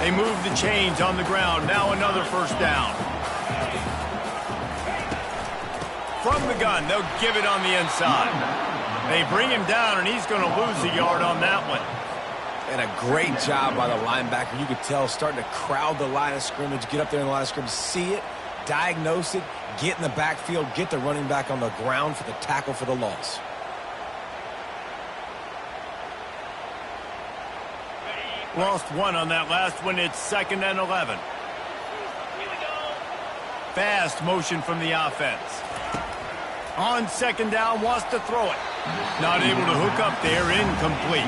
[SPEAKER 1] They move the chains on the ground. Now another first down. From the gun, they'll give it on the inside. They bring him down, and he's going to lose a yard on that one.
[SPEAKER 2] And a great job by the linebacker. You could tell starting to crowd the line of scrimmage, get up there in the line of scrimmage, see it, diagnose it, get in the backfield, get the running back on the ground for the tackle for the loss.
[SPEAKER 1] Lost one on that last one. It's 2nd and 11. Fast motion from the offense. On 2nd down, wants to throw it. Not able to hook up there, incomplete.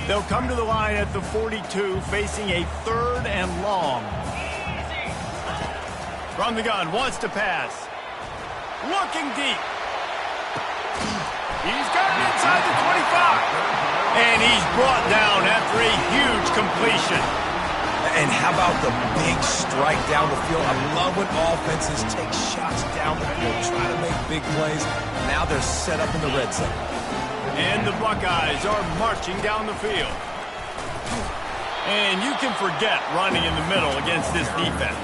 [SPEAKER 1] They'll come to the line at the 42, facing a 3rd and long. From the gun, wants to pass. Looking deep. He's got it inside the 25. And he's brought down after a huge completion.
[SPEAKER 2] And how about the big strike down the field? I love when offenses take shots down the field, try to make big plays. Now they're set up in the red zone.
[SPEAKER 1] And the Buckeyes are marching down the field. And you can forget running in the middle against this defense.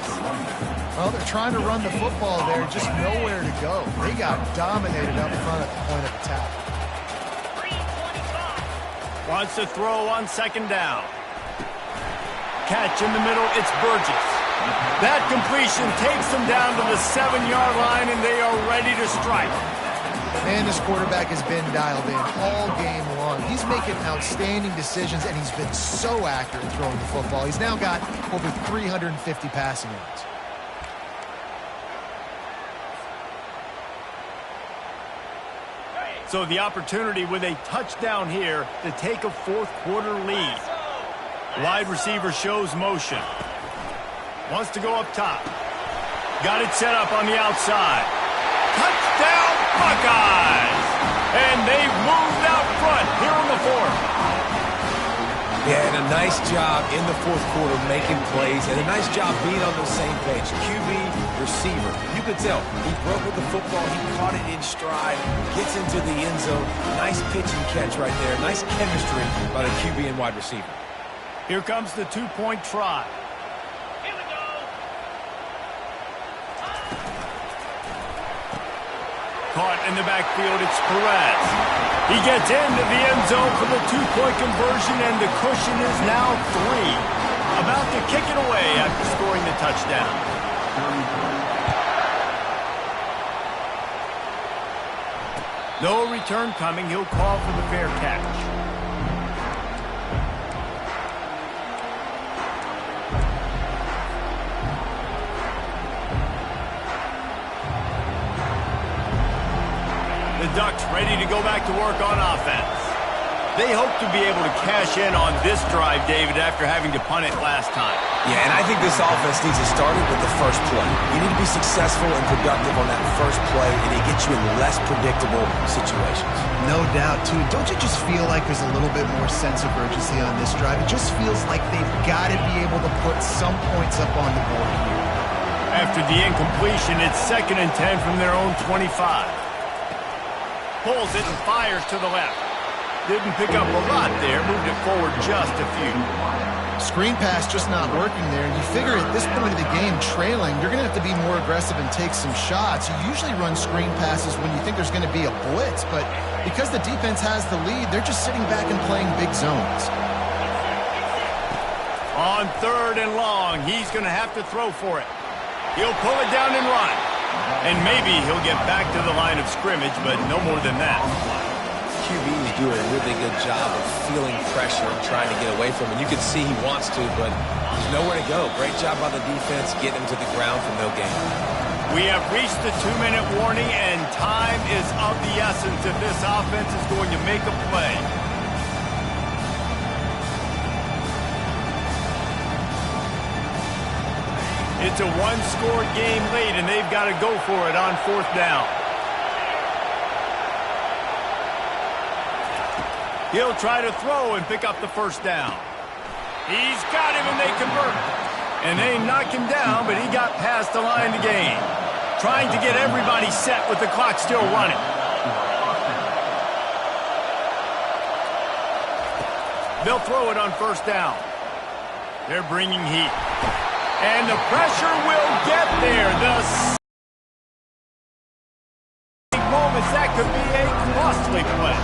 [SPEAKER 3] Well, they're trying to run the football there, just nowhere to go. They got dominated up front at the point of attack.
[SPEAKER 1] Wants to throw on 2nd down. Catch in the middle, it's Burgess. That completion takes them down to the 7-yard line, and they are ready to strike.
[SPEAKER 3] Man, this quarterback has been dialed in all game long. He's making outstanding decisions, and he's been so accurate throwing the football. He's now got over 350 passing yards.
[SPEAKER 1] So the opportunity with a touchdown here to take a 4th quarter lead. Wide receiver shows motion. Wants to go up top. Got it set up on the outside. Touchdown Buckeyes! And they've moved out front here in the 4th.
[SPEAKER 2] Yeah, and a nice job in the 4th quarter making plays, and a nice job being on the same page. QB, receiver. You could tell he broke with the football. He caught it in stride, gets into the end zone. Nice pitch and catch right there. Nice chemistry by the QB and wide receiver.
[SPEAKER 1] Here comes the 2-point try. Caught in the backfield, it's Perez. He gets into the end zone for the 2-point conversion, and the cushion is now 3. About to kick it away after scoring the touchdown. No return coming. He'll call for the fair catch. The Ducks ready to go back to work on offense. They hope to be able to cash in on this drive, David, after having to punt it last time.
[SPEAKER 2] Yeah, and I think this offense needs to start it with the first play. You need to be successful and productive on that first play, and it gets you in less predictable situations.
[SPEAKER 3] No doubt, too. Don't you just feel like there's a little bit more sense of urgency on this drive? It just feels like they've got to be able to put some points up on the board here.
[SPEAKER 1] After the incompletion, it's 2nd and 10 from their own 25. Pulls it and fires to the left. Didn't pick up a lot there, moved it forward just a few.
[SPEAKER 3] Screen pass just not working there, and you figure at this point of the game, trailing, you're going to have to be more aggressive and take some shots. You usually run screen passes when you think there's going to be a blitz, but because the defense has the lead, they're just sitting back and playing big zones.
[SPEAKER 1] On 3rd and long, he's going to have to throw for it. He'll pull it down and run. And maybe he'll get back to the line of scrimmage, but no more than that.
[SPEAKER 2] QBs do a really good job of feeling pressure and trying to get away from it. You can see he wants to, but there's nowhere to go. Great job by the defense getting him to the ground for no gain.
[SPEAKER 1] We have reached the 2-minute warning, and time is of the essence if this offense is going to make a play. It's a one-score game late, and they've got to go for it on 4th down. He'll try to throw and pick up the 1st down. He's got him, and they convert. And they knock him down, but he got past the line to gain. Trying to get everybody set with the clock still running. They'll throw it on 1st down. They're bringing heat. And the pressure will get there. The moments, that could be a costly play.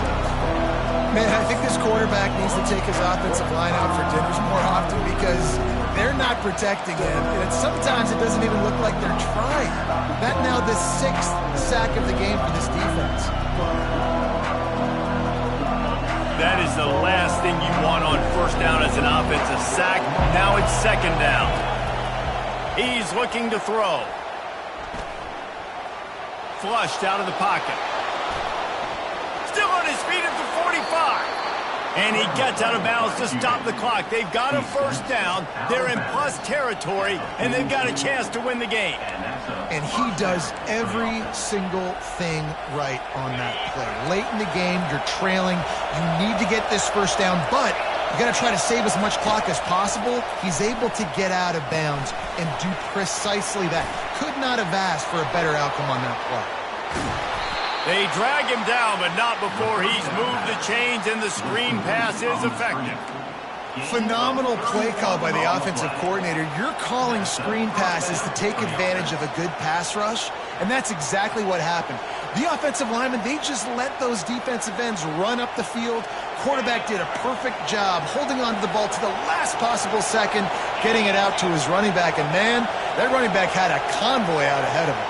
[SPEAKER 3] Man, I think this quarterback needs to take his offensive line out for dinners more often because they're not protecting him. And sometimes it doesn't even look like they're trying. That now the 6th sack of the game for this defense.
[SPEAKER 1] That is the last thing you want on 1st down as an offensive sack. Now it's 2nd down. He's looking to throw. Flushed out of the pocket. Still on his feet at the 45. And he gets out of bounds to stop the clock. They've got a 1st down. They're in plus territory, and they've got a chance to win the game.
[SPEAKER 3] And he does every single thing right on that play. Late in the game, you're trailing. You need to get this 1st down, but you got to try to save as much clock as possible. He's able to get out of bounds and do precisely that. Could not have asked for a better outcome on that play.
[SPEAKER 1] They drag him down, but not before he's moved the chains, and the screen pass is effective.
[SPEAKER 3] Phenomenal play call by the offensive coordinator. You're calling screen passes to take advantage of a good pass rush, and that's exactly what happened. The offensive linemen, they just let those defensive ends run up the field. Quarterback did a perfect job holding on to the ball to the last possible second, getting it out to his running back, and man, that running back had a convoy out ahead of him.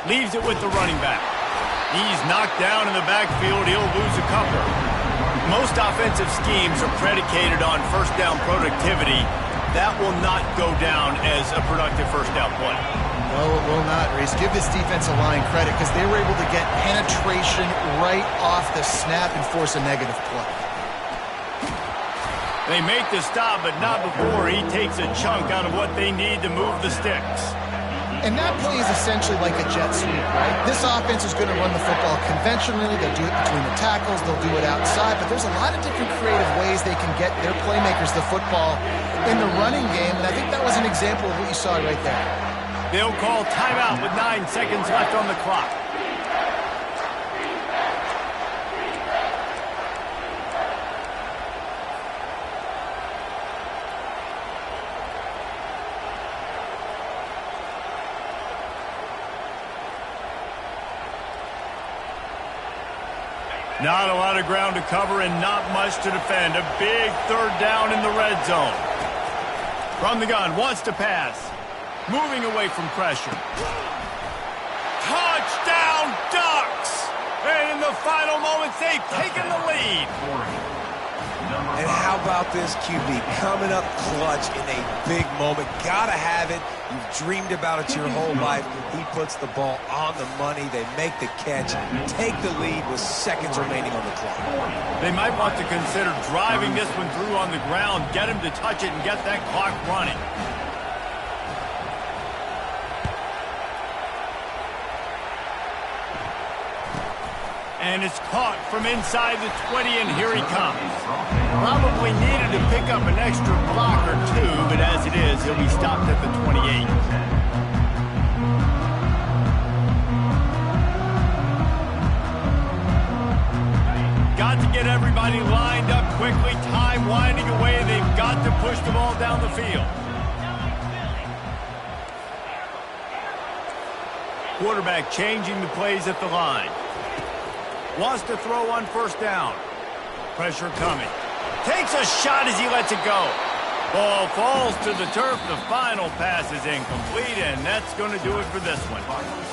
[SPEAKER 1] Leaves it with the running back. He's knocked down in the backfield. He'll lose a couple. Most offensive schemes are predicated on 1st down productivity. That will not go down as a productive 1st down play.
[SPEAKER 3] No, it will not, Reese. Give this defensive line credit because they were able to get penetration right off the snap and force a negative play.
[SPEAKER 1] They make the stop, but not before he takes a chunk out of what they need to move the sticks.
[SPEAKER 3] And that play is essentially like a jet sweep, right? This offense is going to run the football conventionally. They'll do it between the tackles. They'll do it outside. But there's a lot of different creative ways they can get their playmakers the football in the running game. And I think that was an example of what you saw right there.
[SPEAKER 1] They'll call timeout with 9 seconds left on the clock. Not a lot of ground to cover and not much to defend. A big 3rd down in the red zone. From the gun, wants to pass. Moving away from pressure. Touchdown Ducks! And in the final moments, they've taken the lead.
[SPEAKER 2] And how about this QB coming up clutch in a big moment? Gotta have it. You've dreamed about it your whole life. He puts the ball on the money. They make the catch, take the lead with seconds remaining on the clock.
[SPEAKER 1] They might want to consider driving this one through on the ground, get him to touch it and get that clock running. And it's caught from inside the 20, and here he comes. Probably needed to pick up an extra block or two, but as it is, he'll be stopped at the 28. Got to get everybody lined up quickly. Time winding away. They've got to push the ball down the field. Quarterback changing the plays at the line. Wants to throw on 1st down. Pressure coming. Takes a shot as he lets it go. Ball falls to the turf. The final pass is incomplete, and that's going to do it for this one.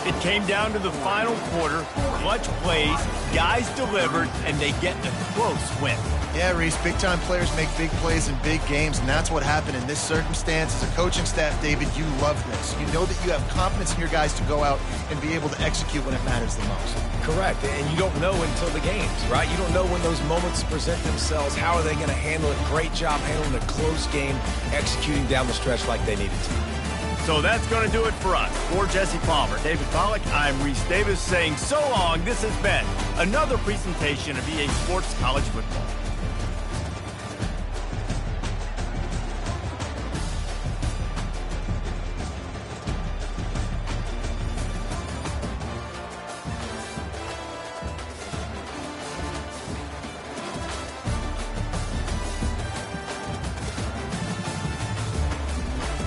[SPEAKER 1] It came down to the final quarter. Clutch plays, guys delivered, and they get a close win.
[SPEAKER 3] Yeah, Reese, big-time players make big plays in big games, and that's what happened in this circumstance. As a coaching staff, David, you love this. You know that you have confidence in your guys to go out and be able to execute when it matters the most.
[SPEAKER 2] Correct, and you don't know until the games, right? You don't know when those moments present themselves. How are they going to handle it? Great job handling a close game, executing down the stretch like they needed to.
[SPEAKER 1] So that's going to do it for us. For Jesse Palmer, David Pollack, I'm Reese Davis saying so long. This has been another presentation of EA Sports College Football.